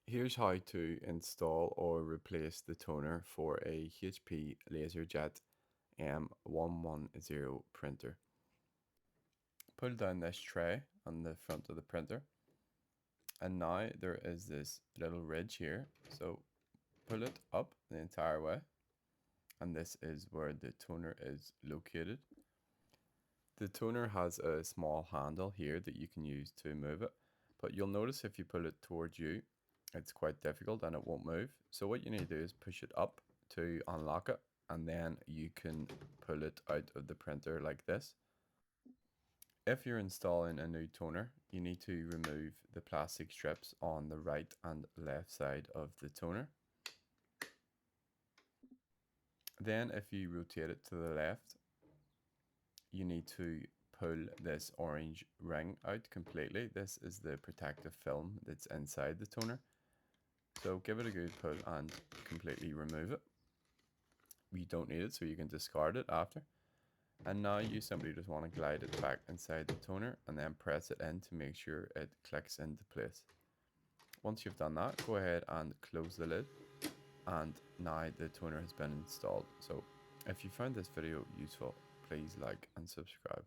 Here's how to install or replace the toner for a HP LaserJet M110 printer. Pull down this tray on the front of the printer, and now there is this little ridge here, so pull it up the entire way, and this is where the toner is located. The toner has a small handle here that you can use to move it, but you'll notice if you pull it towards you, it's quite difficult and it won't move. So what you need to do is push it up to unlock it, and then you can pull it out of the printer like this. If you're installing a new toner, you need to remove the plastic strips on the right and left side of the toner. Then if you rotate it to the left, you need to pull this orange ring out completely. This is the protective film that's inside the toner. So give it a good pull and completely remove it. You don't need it, so you can discard it after. And now you simply just want to glide it back inside the toner and then press it in to make sure it clicks into place. Once you've done that, go ahead and close the lid, and now the toner has been installed. So if you found this video useful, please like and subscribe.